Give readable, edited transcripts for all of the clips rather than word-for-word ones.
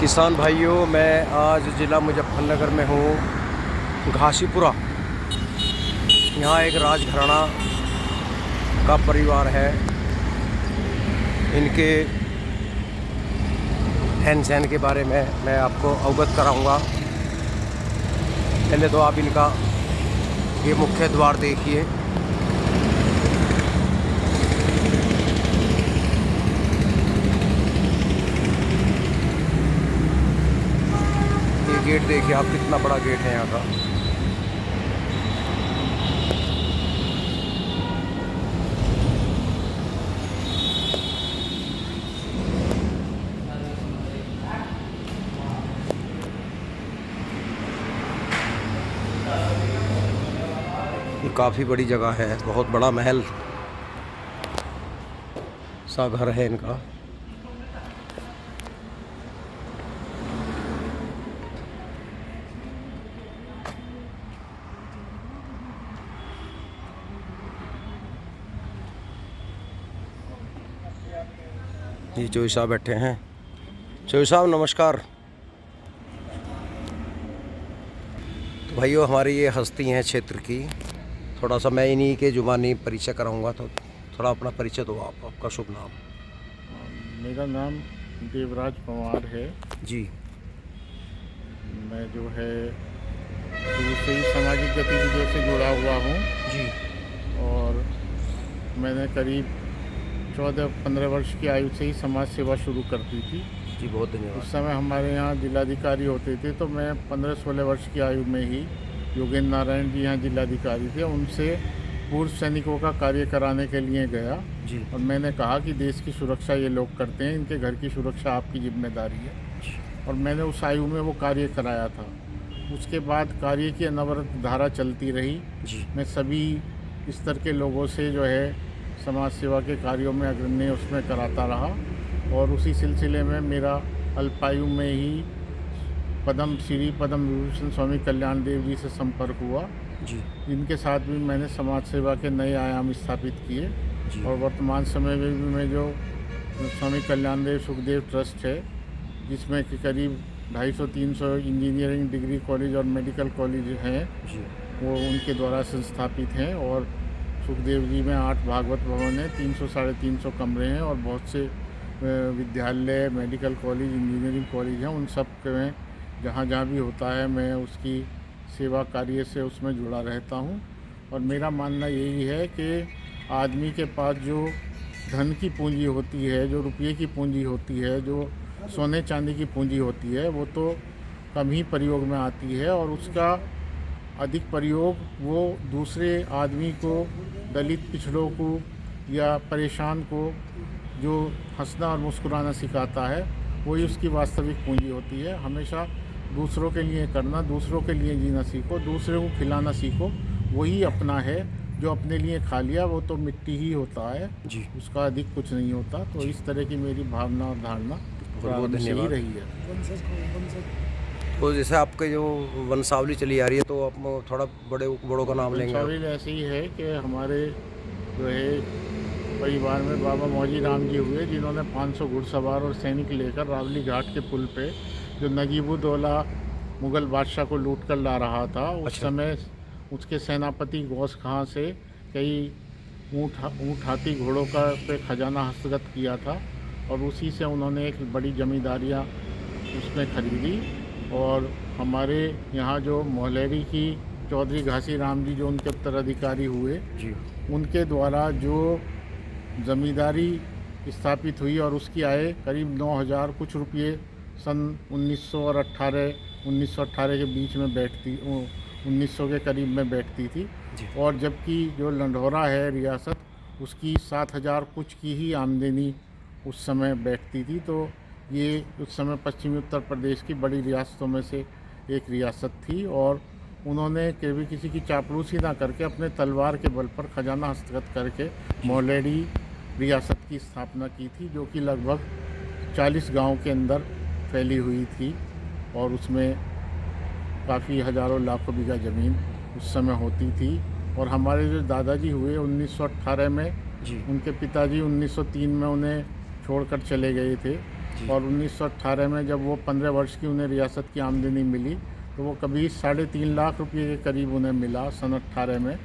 किसान भाइयों, मैं आज ज़िला मुजफ्फरनगर में हूँ, घासीपुरा। यहाँ एक राजघराना का परिवार है। इनके रहन सहन के बारे में मैं आपको अवगत कराऊंगा। पहले तो आप इनका ये मुख्य द्वार देखिए। गेट देखिए आप, कितना बड़ा गेट है यहाँ का। ये काफ़ी बड़ी जगह है, बहुत बड़ा महल सा घर है इनका। जी चौधरी साहब बैठे हैं। चौधरी साहब नमस्कार। तो भाइयों, हमारी ये हस्ती हैं क्षेत्र की। थोड़ा सा मैं इन्हीं के जुबानी परिचय कराऊंगा, तो थोड़ा अपना परिचय दो आप, आपका शुभ नाम। मेरा नाम देवराज पवार है जी। मैं जो है शुरू से ही सामाजिक गतिविधियों से जुड़ा हुआ हूँ जी। और मैंने करीब 14-15 वर्ष की आयु से ही समाज सेवा शुरू कर दी थी। जी बहुत धन्यवाद। उस समय हमारे यहाँ जिलाधिकारी होते थे, तो मैं 15-16 वर्ष की आयु में ही योगेंद्र नारायण जी यहाँ जिलाधिकारी थे, उनसे पूर्व सैनिकों का कार्य कराने के लिए गया जी। और मैंने कहा कि देश की सुरक्षा ये लोग करते हैं, इनके घर की सुरक्षा आपकी जिम्मेदारी है। और मैंने उस आयु में वो कार्य कराया था। उसके बाद कार्य की अनवरत धारा चलती रही जी। मैं सभी स्तर के लोगों से जो है समाज सेवा के कार्यों में अग्रणी उसमें कराता रहा और उसी सिलसिले में मेरा अल्पायु में ही श्री पद्म विभूषण स्वामी कल्याण देव जी से संपर्क हुआ जी। इनके साथ भी मैंने समाज सेवा के नए आयाम स्थापित किए जी। और वर्तमान समय में भी मैं जो स्वामी कल्याण देव सुखदेव ट्रस्ट है, जिसमें कि करीब 250-300 इंजीनियरिंग डिग्री कॉलेज और मेडिकल कॉलेज हैं, वो उनके द्वारा संस्थापित हैं। और सुखदेव जी में 8 भागवत भवन हैं, 300-350 कमरे हैं और बहुत से विद्यालय, मेडिकल कॉलेज, इंजीनियरिंग कॉलेज हैं। उन सब में जहाँ भी होता है मैं उसकी सेवा कार्य से उसमें जुड़ा रहता हूँ। और मेरा मानना यही है कि आदमी के पास जो धन की पूंजी होती है, जो रुपये की पूंजी होती है, जो सोने चांदी की पूंजी होती है, वो तो कम ही प्रयोग में आती है और उसका अधिक प्रयोग वो दूसरे आदमी को, दलित पिछड़ों को या परेशान को जो हंसना और मुस्कुराना सिखाता है, वही उसकी वास्तविक पूंजी होती है। हमेशा दूसरों के लिए करना, दूसरों के लिए जीना सीखो, दूसरे को खिलाना सीखो, वही अपना है। जो अपने लिए खा लिया वो तो मिट्टी ही होता है जी। उसका अधिक कुछ नहीं होता। तो इस तरह की मेरी भावना और धारणा बहुत से ही धन्यवाद रही है। तो जैसे आपके जो वंशावली चली आ रही है, तो आप थोड़ा बड़ों का नाम लेंगे आप? वंशावली ऐसे ही है कि हमारे जो है परिवार में बाबा मौजी राम जी हुए, जिन्होंने 500 घुड़सवार और सैनिक लेकर रावली घाट के पुल पे जो नजीबुद्दौला मुग़ल बादशाह को लूट कर ला रहा था, उस समय उसके सेनापति गौस खां से कई ऊँट हाथी घोड़ों का पे खजाना हस्तगत किया था और उसी से उन्होंने एक बड़ी जमींदारियाँ उसमें खरीदी। और हमारे यहाँ जो मोहलेरी की चौधरी घासी राम जी जो उनके उत्तराधिकारी हुए जी, उनके द्वारा जो ज़मींदारी स्थापित हुई और उसकी आय करीब 9,000 कुछ रुपये सन 1918 के बीच में बैठती, 1900 के करीब में बैठती थी। और जबकि जो लंढौरा है रियासत, उसकी 7,000 कुछ की ही आमदनी उस समय बैठती थी। तो ये उस समय पश्चिमी उत्तर प्रदेश की बड़ी रियासतों में से एक रियासत थी और उन्होंने कभी किसी की चापलूसी ना करके अपने तलवार के बल पर खजाना हस्तगत करके मोहलेरी रियासत की स्थापना की थी, जो कि लगभग 40 गांव के अंदर फैली हुई थी और उसमें काफ़ी हज़ारों लाखों बीघा ज़मीन उस समय होती थी। और हमारे जो दादाजी हुए 1918 में, उनके पिताजी 1903 में उन्हें छोड़कर चले गए थे और 1918 में जब वो 15 वर्ष की उन्हें रियासत की आमदनी मिली तो वो कभी 3.5 लाख रुपये के करीब उन्हें मिला सन 18 में।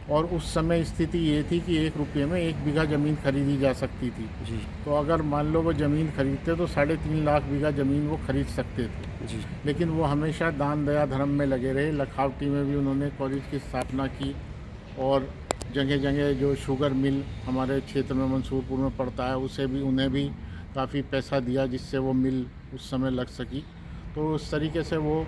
और उस समय स्थिति ये थी कि 1 रुपये में 1 बीघा ज़मीन खरीदी जा सकती थी। जी तो अगर मान लो वो ज़मीन खरीदते तो 3.5 लाख बीघा ज़मीन वो खरीद सकते थे। जी लेकिन वो हमेशा दान दया धर्म में लगे रहे। लखावटी में भी उन्होंने कॉलेज की स्थापना की और जगह जगह जो शुगर मिल हमारे क्षेत्र में मंसूरपुर में पड़ता है उसे भी उन्हें भी काफ़ी पैसा दिया जिससे वो मिल उस समय लग सकी। तो उस तरीके से वो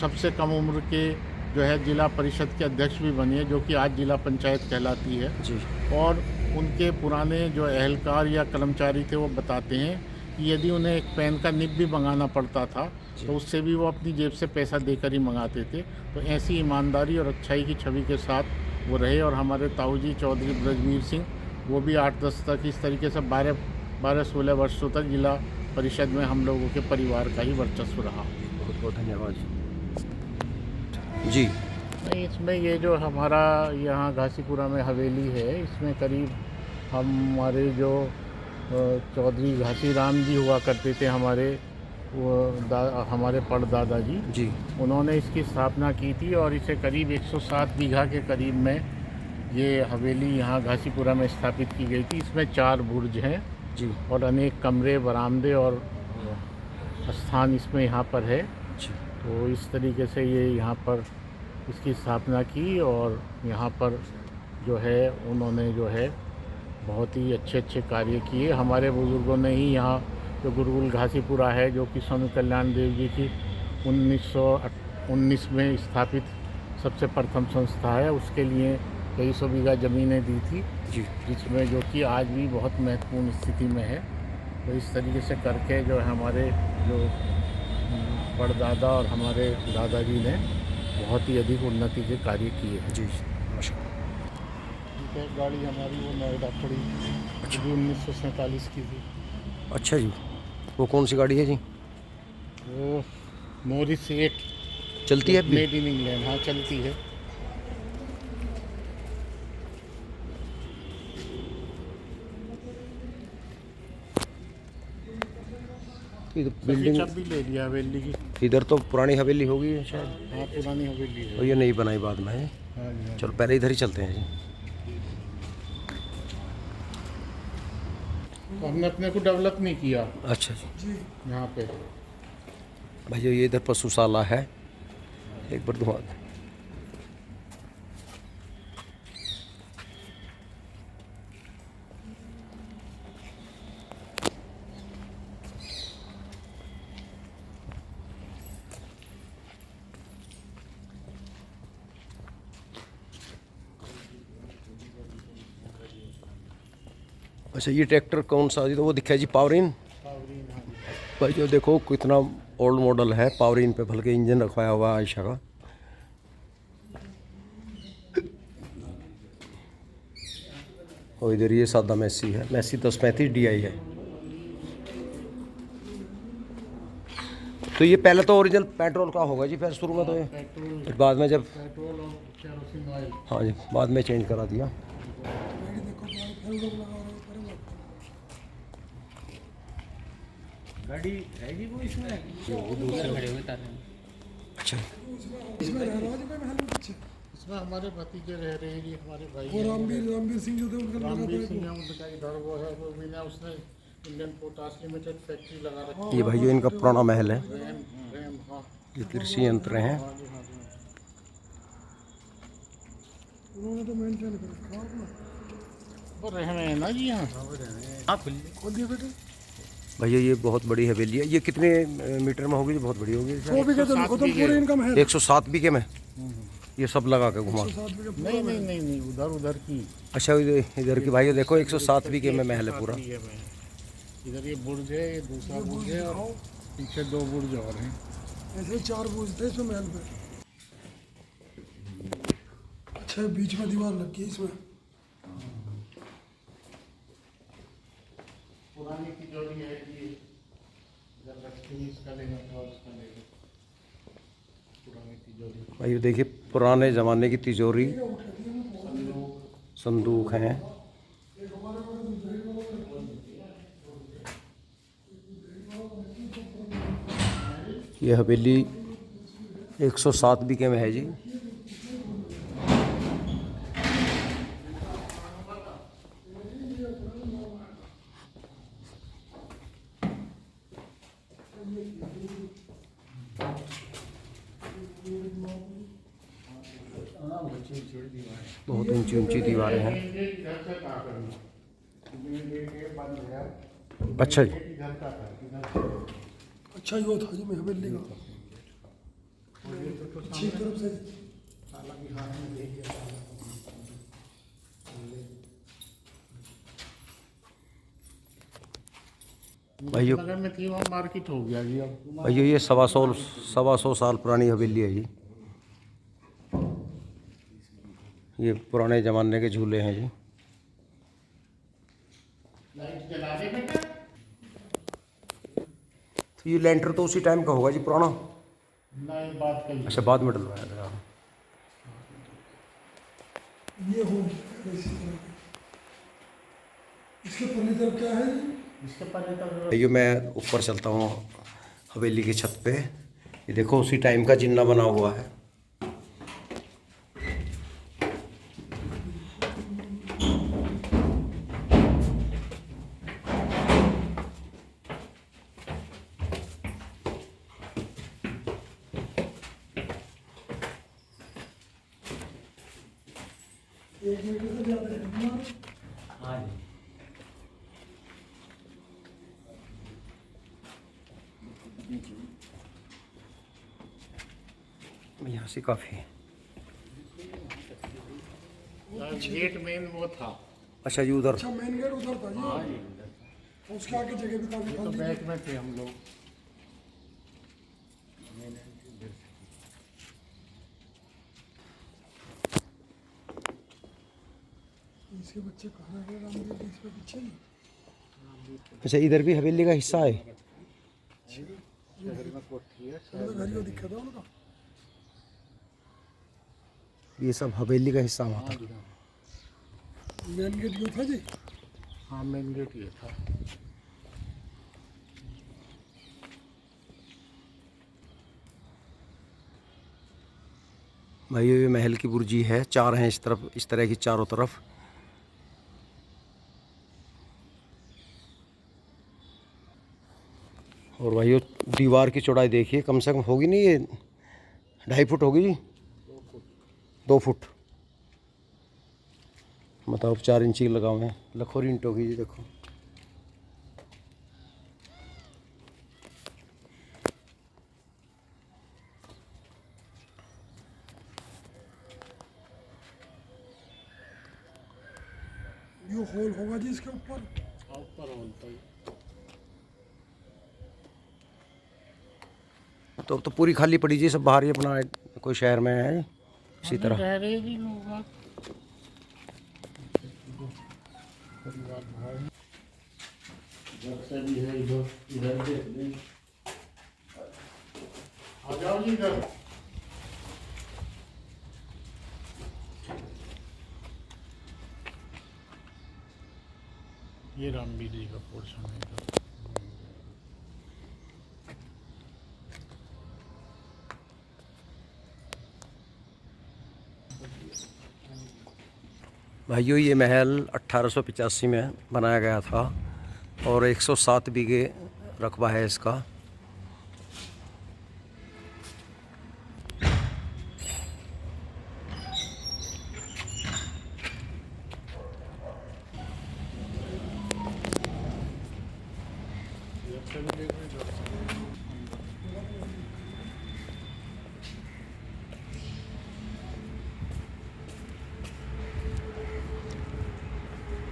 सबसे कम उम्र के जो है जिला परिषद के अध्यक्ष भी बनी है, जो कि आज जिला पंचायत कहलाती है। जी और उनके पुराने जो अहलकार या कर्मचारी थे वो बताते हैं कि यदि उन्हें एक पेन का निब भी मंगाना पड़ता था तो उससे भी वो अपनी जेब से पैसा देकर ही मंगाते थे। तो ऐसी ईमानदारी और अच्छाई की छवि के साथ वो रहे। और हमारे ताऊ जी चौधरी ब्रजवीर सिंह वो भी 8-10 तक इस तरीके से 12-16 वर्षों तक जिला परिषद में हम लोगों के परिवार का ही वर्चस्व रहा। बहुत बहुत धन्यवाद जी। नहीं, इसमें ये जो हमारा यहाँ घासीपुरा में हवेली है इसमें करीब हमारे जो चौधरी घासी राम जी हुआ करते थे हमारे हमारे परदादा जी जी उन्होंने इसकी स्थापना की थी। और इसे करीब 107 बीघा के करीब में ये हवेली यहाँ घासीपुरा में स्थापित की गई थी। इसमें 4 बुर्ज हैं जी और अनेक कमरे बरामदे और स्थान इसमें यहाँ पर है। जी तो इस तरीके से ये यहाँ पर इसकी स्थापना की और यहाँ पर जो है उन्होंने जो है बहुत ही अच्छे अच्छे कार्य किए। हमारे बुज़ुर्गों ने ही यहाँ जो गुरुकुल घासीपुरा है जो कि स्वामी कल्याण देव जी की 1919 में स्थापित सबसे प्रथम संस्था है, उसके लिए कई सौ बीघा ज़मीनें दी थी जी जिसमें जो कि आज भी बहुत महत्वपूर्ण स्थिति में है। तो इस तरीके से करके जो है हमारे जो परदादा और हमारे दादाजी ने बहुत ही अधिक उन्नति के कार्य किए हैं। जी माशाल्लाह। ठीक है, गाड़ी हमारी वो नोएडा खड़ी जो 1947 की थी। अच्छा जी, वो कौन सी गाड़ी है जी? वो मोरिस 8 चलती है अभी? मेड इन इंग्लैंड, हाँ चलती है। इधर बिल्डिंग भी ले लिया हवेली की। इधर तो पुरानी हवेली होगी शायद, हाँ पुरानी हवेली है। और ये नई बनाई बाद में है। हाँ जी, हाँ। चलो पहले इधर ही चलते हैं जी। तो हमने अपने को डेवलप नहीं किया अच्छा जी। यहाँ पे। भैया ये इधर पशुशाला है, एक बार दुआ अच्छा ये ट्रैक्टर कौन सा जी? तो वो दिखा जी पावरीन। भाई जो देखो कितना ओल्ड मॉडल है, पावरीन पे भल के इंजन रखवाया हुआ है आयशा का। और इधर ये सादा मैसी है, मैसी 1035 DI है। तो ये पहले तो ओरिजिनल पेट्रोल का होगा जी, फिर शुरू में तो ये फिर बाद में जब पेट्रोल और केरोसिन ऑयल। हाँ जी बाद में चेंज करा दिया। गाड़ी है जी वो इसमें वो दूसरे खड़े हुए तारे अच्छा इसमें हमारे भतीजे रह रहे हैं जी, हमारे भाई वो रामवीर सिंह जो थे उनका लगा रामवीर था सिंह है, उनका इधर वो है, वो भी ना उसने इंडियन पोटास लिमिटेड फैक्ट्री लगा रखी है। ये भाई इनका पुराना महल है, रैम हाँ ये कृषि यंत्र हैं। हाँ जी, हाँ जी। उन्होंने तो मेंटेन कर रखा अपना। वो रह रहे हैं ना जी यहाँ। हाँ खुल खोल दिया बेटे। भैया ये बहुत बड़ी हवेली है, ये कितने मीटर में होगी? बहुत बड़ी होगी। 100 बीघे तो लिखो, तुम पूरे इनकम है 107 बीघे में ये सब लगा के घुमा। 7 बीघे पूरा नहीं नहीं नहीं नहीं, उधर उधर की अच्छा इधर की भाई देखो 107 बीघे में महल है पूरा। इधर ये बुर्ज है, ये दूसरा बुर्ज है और पीछे 2 बुर्ज और हैं। ऐसे 4 बोझ थे इसमें महल पे। अच्छा बीच में दीवार लग गई इसमें। पुरानी तिजोरी है जी, इधर लक्ष्मी इसका लेना था और उसका ले लो। पुरानी तिजोरी, भाई देखिए पुराने ज़माने की तिजोरी, संदूक हैं। ये हवेली 107 बीघे में है जी। बहुत ऊंची ऊंची दीवारें हैं। अच्छा जी। अच्छा ही वो था जी मैं हवेली का अच्छी तरफ से भाइयों नगर में थी वहाँ मार्केट हो गया जी अब। भाइयों ये 125 साल पुरानी हवेली है जी। ये पुराने ज़माने के झूले हैं जी। लाइट जला दे बेटा। तो ये लेंटर तो उसी टाइम का होगा जी, पुराना। नहीं बात कही। अच्छा, बाद में डलवाया था। ये हो इसी तरह के। इसके पल्ली तरफ क्या है जी? इसके पहले तो भाइयों मैं ऊपर चलता हूँ हवेली की छत पे। ये देखो उसी टाइम का जिन्ना बना हुआ है। एक मीटर से ज़्यादा है ना? हाँ जी। यहाँ से काफ़ी है। गेट मेन वो था। अच्छा जी, उधर। अच्छा मेन गेट उधर था जी। और उसके आगे जगह भी काफी तो खाली थी। बैक में थे हम लोग। इसके बच्चे कहाँ गए रामदेव जी इसके पीछे नहीं? अच्छा, इधर भी हवेली का हिस्सा है। उनका घर ही दिखा था उनका। ये सब हवेली का हिस्सा हुआ था। मेन गेट यो था जी। हाँ मेन गेट ये था। भाई ये महल की बुर्जी है, 4 हैं इस तरफ, इस तरह की चारों तरफ। और भाई दीवार की चौड़ाई देखिए, कम से कम होगी नहीं ये 2.5 फुट होगी जी। 2 फुट मतलब 4 इंची लगा हुए हैं। लखोरी ईंट होगी जी, देखो। यो होल होगा जी इसके ऊपर। ऊपर होता ही। तो पूरी खाली पड़ी जी, सब बाहर ही अपना कोई शहर में है इसी तरह। रह रहे जी लोग। परिवार भाई घर से भी है इधर इधर देख लें। आ जाओ जी इधर। ये रामबीर जी का पोर्शन है इधर। भाइयों ये महल 1885 में बनाया गया था और 107 बीघे रकबा है इसका।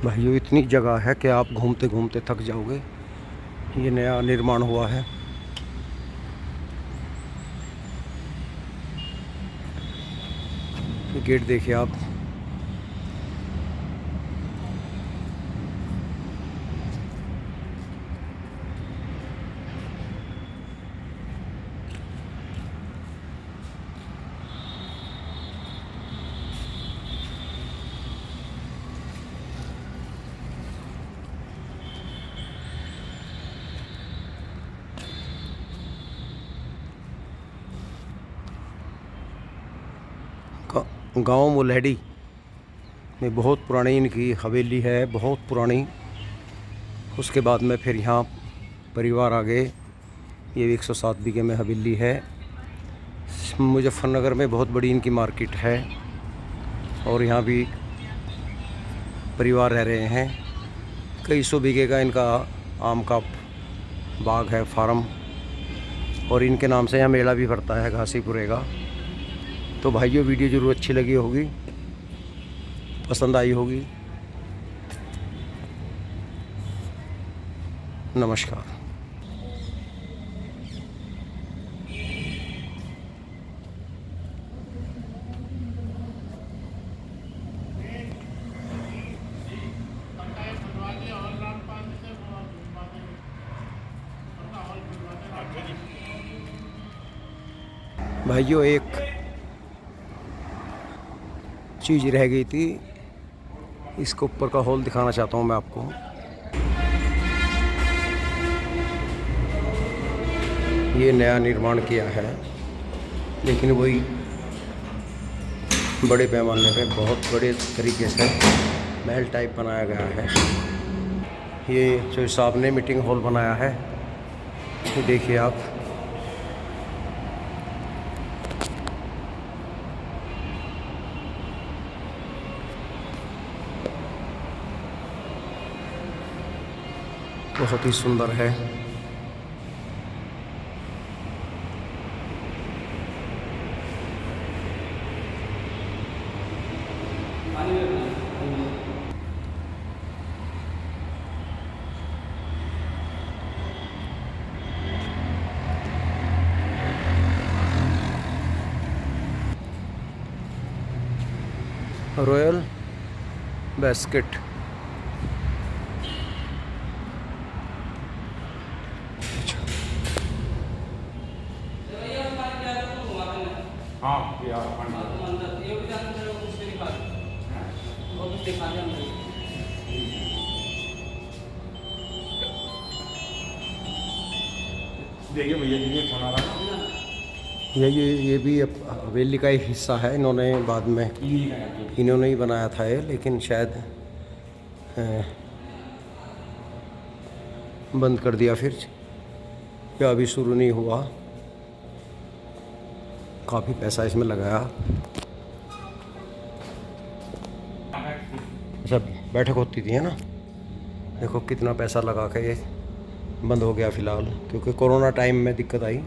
भाइयों इतनी जगह है कि आप घूमते घूमते थक जाओगे। ये नया निर्माण हुआ है। गेट देखिए आप। गांव मुलहड़ी में बहुत पुरानी इनकी हवेली है, बहुत पुरानी। उसके बाद में फिर यहाँ परिवार आ गए। ये 107 बीघे में हवेली है। मुजफ्फरनगर में बहुत बड़ी इनकी मार्केट है और यहाँ भी परिवार रह रहे हैं। कई सौ बीघे का इनका आम का बाग है, फार्म, और इनके नाम से यहाँ मेला भी पड़ता है घासीपुरे का। तो भाइयों, वीडियो ज़रूर अच्छी लगी होगी, पसंद आई होगी। नमस्कार। भाइयों, एक चीज़ रह गई थी, इसके ऊपर का हॉल दिखाना चाहता हूँ मैं आपको। ये नया निर्माण किया है, लेकिन वही बड़े पैमाने पे बहुत बड़े तरीके से महल टाइप बनाया गया है। ये जो साहब ने मीटिंग हॉल बनाया है, ये देखिए आप। बहुत ही सुंदर है। Royal basket. देखिए भैया जी, ये खाना रहा ये भी हवेली का एक हिस्सा है। इन्होंने बाद में इन्होंने ही बनाया था ये, लेकिन शायद बंद कर दिया फिर, या अभी शुरू नहीं हुआ। काफ़ी पैसा इसमें लगाया। अच्छा, बैठक होती थी है ना, देखो कितना पैसा लगा के ये बंद हो गया फ़िलहाल, क्योंकि कोरोना टाइम में दिक्कत आई।